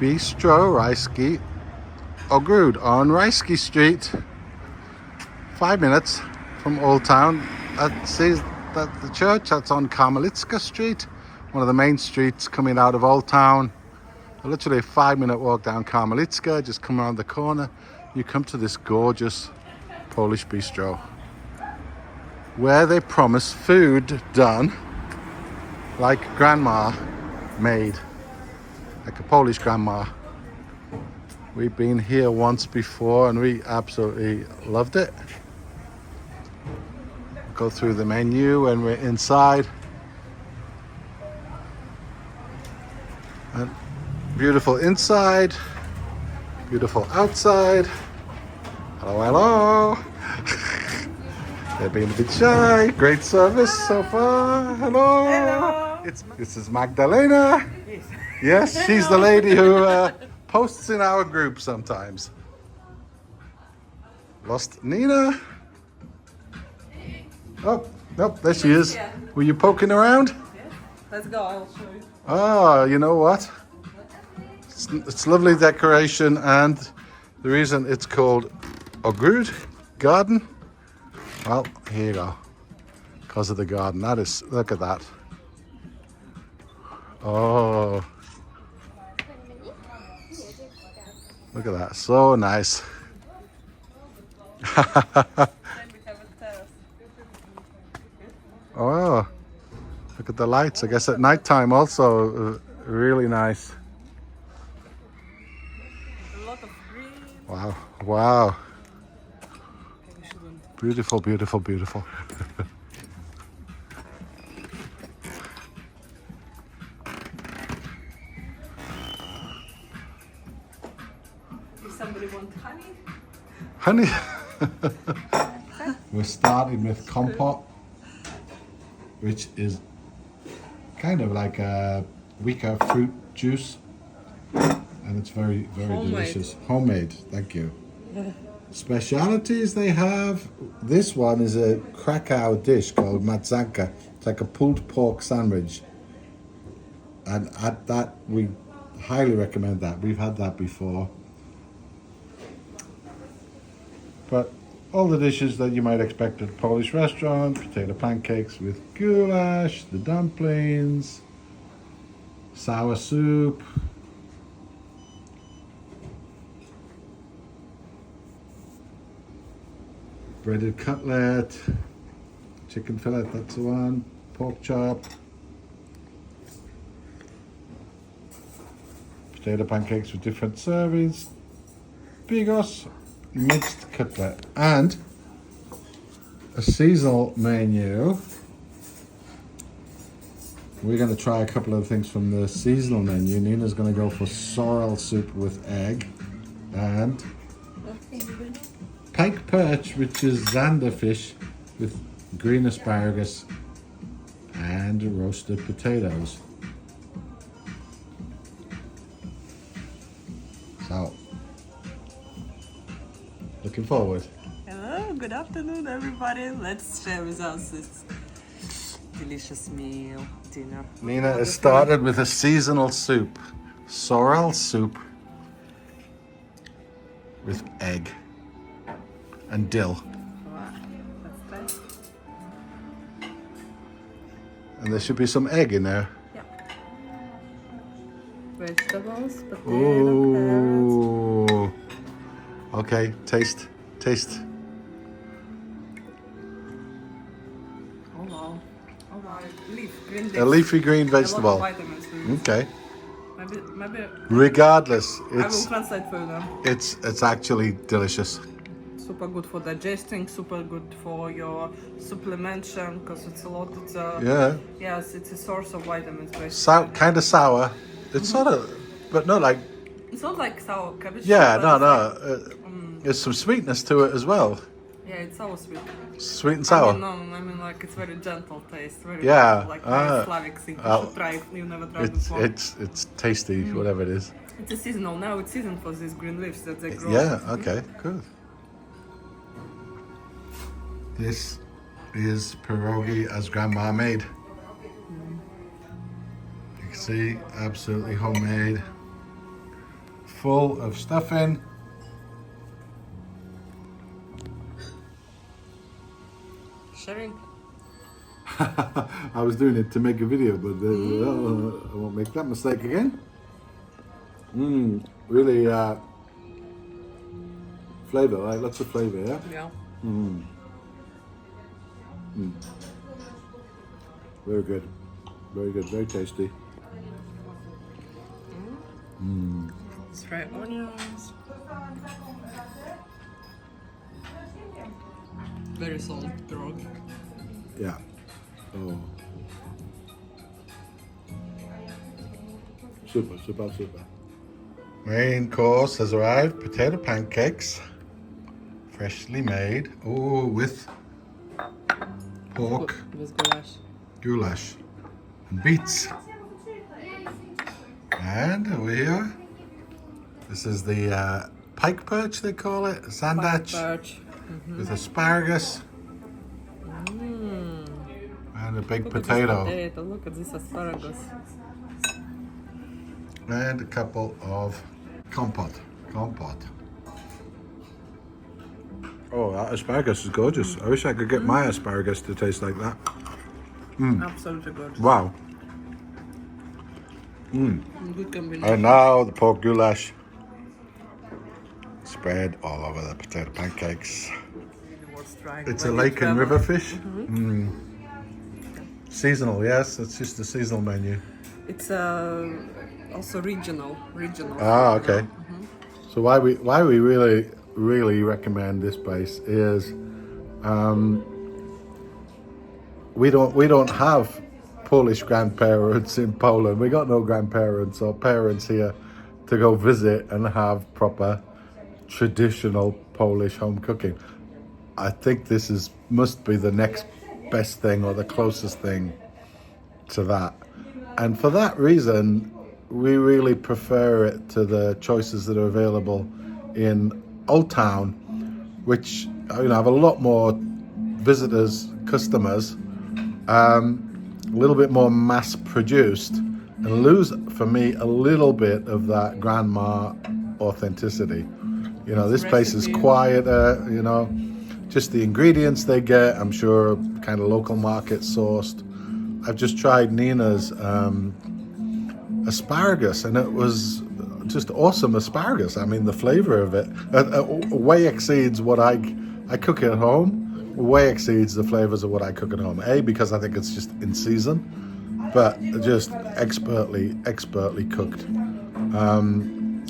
Bistro Rysky Ogród on Rysky Street. 5 minutes from Old Town. That says that the church that's on Karmelitska Street, one of the main streets coming out of Old Town. Literally a 5-minute walk down Karmelitska. Just come around the corner, you come to this gorgeous Polish bistro where they promise food done like grandma made, like a Polish grandma. We've been here once before and we absolutely loved it. Go through the menu when we're inside. And beautiful inside, beautiful outside. Hello, hello. They're being a bit shy. Great service so far. Hello. Hello. This is Magdalena. Yes, she's the lady who posts in our group sometimes. Lost Nina. Oh, nope, there she is. Were you poking around? Yes. Let's go, I'll show you. Oh, you know what? It's lovely decoration, and the reason it's called Ogród Garden, well, here you go. Because of the garden. That is, look at that. Oh. Look at that, so nice. Oh, look at the lights. I guess at night time also really nice. A lot of green. Wow, wow. Beautiful, beautiful, beautiful. If somebody wants honey. Honey. We're starting with compote, which is kind of like a weaker fruit juice, and it's very, very Homemade. delicious. Homemade, thank you. Specialities they have. This one is a Krakow dish called matzanka. It's like a pulled pork sandwich, and at that we highly recommend that. We've had that before. But all the dishes that you might expect at a Polish restaurant: potato pancakes with goulash, the dumplings, sour soup, breaded cutlet, chicken fillet, that's the one, pork chop, potato pancakes with different servings, bigos, minced cutlet, and a seasonal menu. We're going to try a couple of things from the seasonal menu. Nina's going to go for sorrel soup with egg and pike perch, which is zander fish with green asparagus and roasted potatoes. So, looking forward. Hello, good afternoon, everybody. Let's share with us this delicious meal, dinner. Nina has started with a seasonal soup, sorrel soup with egg and dill. Wow, that's nice. And there should be some egg in there. Yeah. Vegetables, potato, carrots. Ooh. Okay, taste. Oh wow. Oh wow. Green A leafy green A lot vegetable. of vitamins. Okay. Maybe Regardless, I will it's translate for you. it's actually delicious. Super good for digesting, super good for your supplementation, because it's a lot. It's a Yeah. yes, it's a source of vitamins. Basically. Kind of sour. It's sort of, but not like. It's not like sour cabbage. Yeah, but no. it's like, There's some sweetness to it as well. yeah, it's sour sweet. Sweet and sour. I mean, like it's very gentle taste. Very Yeah, like very Slavic thing. You should try if you never tried before. It's tasty, whatever it is. It's a seasonal now. It's season for these green leaves that they grow. Yeah. Okay. Good. This is pierogi as Grandma made. You can see, absolutely homemade. full of stuffing. Sharing. I was doing it to make a video, but I won't make that mistake again. Really flavor, right? Lots of flavor, yeah? Yeah. Very good. Very good, very tasty. Let's try onions. Very solid pirog. Yeah. Oh. Super, super, super. Main course has arrived. Potato pancakes. Freshly made. Oh, with pork, With goulash. goulash, and beets. And over here, this is the pike perch, they call it, sandwich, Perch. with asparagus and a big Look potato, at this potato. Look at this asparagus. and a couple of compote. Oh, that asparagus is gorgeous. I wish I could get my asparagus to taste like that. Absolutely good. Wow. Good combination. And now the pork goulash spread all over the potato pancakes. Really worth trying It's when a you lake and travel. river fish. Seasonal, yes. It's just a seasonal menu. It's also regional. Ah, okay. So why we really recommend this place is we don't have Polish grandparents in Poland. We got no grandparents or parents here to go visit and have proper traditional Polish home cooking. I think this must be the next best thing or the closest thing to that. And for that reason, we really prefer it to the choices that are available in Old Town, which have a lot more visitors, customers, a little bit more mass produced, and lose for me a little bit of that grandma authenticity. This place is quieter, just the ingredients they get, I'm sure kind of local market sourced. I've just tried Nina's asparagus, and it was just awesome asparagus. I mean, the flavor of it way exceeds what I cook at home, way exceeds the flavors of what I cook at home. Because I think it's just in season, but just expertly cooked.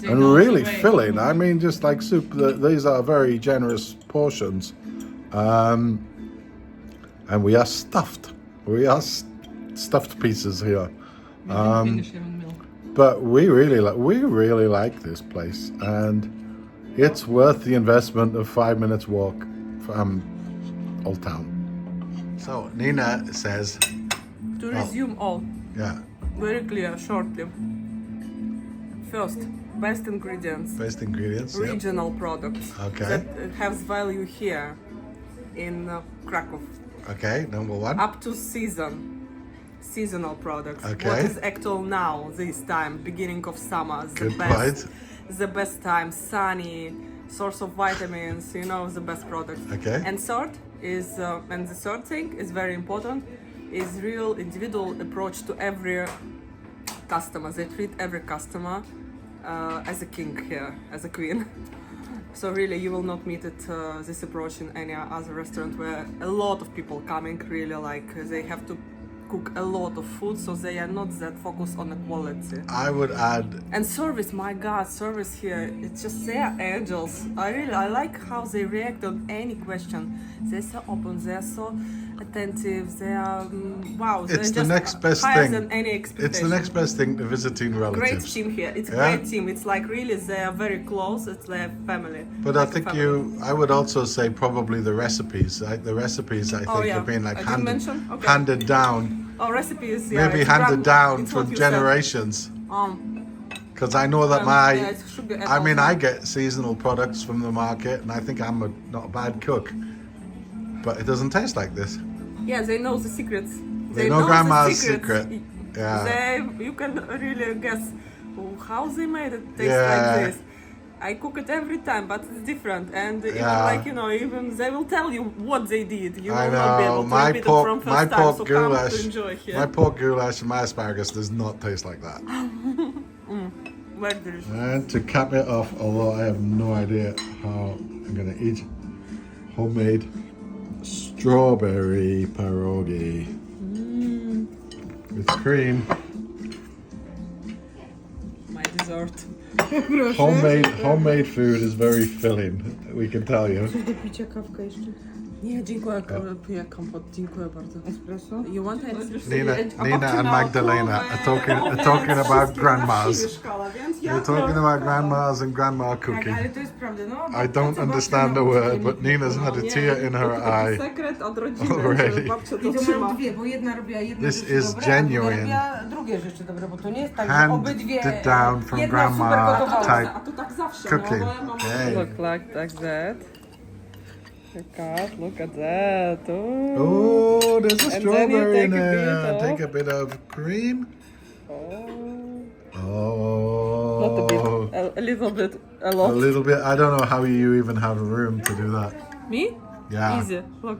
And really filling. I mean, just like soup. These are very generous portions. And we are stuffed. We are stuffed pieces here. But we really like this place, and it's worth the investment of 5 minutes walk from Old Town. So Nina says To resume all. Yeah. Very clear, shortly. First, best ingredients. Best ingredients. Yep. Regional products. Okay. That has value here in Krakow. Okay, number one. Up to seasonal products. Okay. What is actual now, this time, beginning of summer, Good point. The best time, sunny, source of vitamins, the best product. Okay. And third is, and the third thing is very important, is real individual approach to every customer. They treat every customer as a king here, as a queen. So really, you will not meet this approach in any other restaurant where a lot of people coming. Really, they have to cook a lot of food, so they are not that focused on the quality. I would add. And service, my God, service here, it's just, they are angels. I like how they react on any question. They're so open, they're so attentive, they are, wow. It's they're the just next best higher thing. Than any expectation. It's the next best thing to visiting relatives. Great team here. It's a Yeah. great team. It's like really they are very close. It's like family. But like I think family. I would also say probably the recipes. The recipes I think yeah. have been I didn't mention? Okay. handed down. Oh, recipes. Yeah, Maybe it's handed down it's what from you said. generations. Because I know that yeah, it should be I mean, apple. I get seasonal products from the market, and I think I'm not a bad cook. But it doesn't taste like this. Yeah, they know the secrets. They know the grandma's secrets. secret. Yeah. You can really guess how they made it taste Yeah. like this. I cook it every time, but it's different. And even Yeah. like, you know, even they will tell you what they did. You I will not be know, able to my repeat pork, it from my first time. pork So come goulash, to enjoy here. my pork goulash and my asparagus does not taste like that. Very delicious. And to cap it off, although I have no idea how I'm gonna eat, homemade strawberry pierogi with cream. My dessert. Homemade food is very filling, we can tell you. Do picia kawkę jeszcze? Nie, dziękuję, piję kompot. Dziękuję bardzo. Espresso? You want espresso? Nina and Magdalena are talking about grandmas. They're talking about grandmas and grandma Tak, cooking. ale to jest prawda, no. I don't understand the word, but Nina's had a tear in her eye. Sekret od rodziny, Already. że babcia I to dotrzyma. mam dwie, bo jedna robiła jedne This rzeczy is dobre, a druga genuine. robiła drugie rzeczy dobre, bo to nie jest tak, że Handed obydwie down from jedna grandma super gotowała. type A to tak zawsze, cooking. no, moja mama Okay. look like that. Look at that. Ooh. Oh, there's a And then you strawberry in take a bit there. of- Take a bit of cream. Oh. Oh. Not a bit, a little bit, a A lot. little bit. I don't know how you even have room to do that. Me? Yeah. Easy. Look.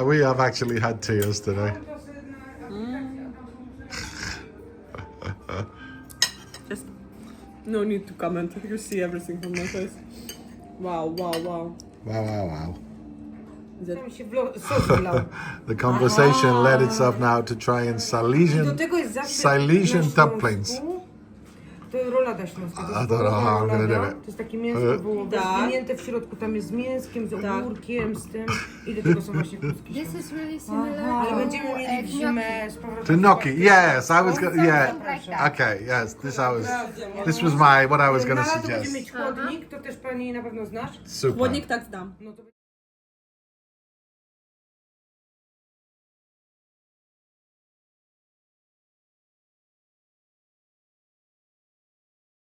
We have actually had tears today. Just no need to comment. You see everything from my face. Wow, wow, wow. Wow, wow, wow. Tam się sos wlał. The conversation led itself now to try and Do Silesian tego jest zawsze Silesian na Śląsku, dumplings. To rolada śląska. To I jest don't know how I'm gonna do rolada. it. To jest takie mięsko wołowe, Tak. zwinięte w środku. Tam jest z mięskiem, z Tak. ogórkiem, z tym. I do tego są właśnie kluski This śląskie. is really similar Ale to będziemy mieli w gnocchi. zimę z powrotem. To gnocchi, yes, I was gonna, yeah. Like that. Okay, yes, this was my, what I was gonna Na lato będziemy suggest. mieć chłodnik, to też pani na pewno znasz. Super. Chłodnik tak zdam. No to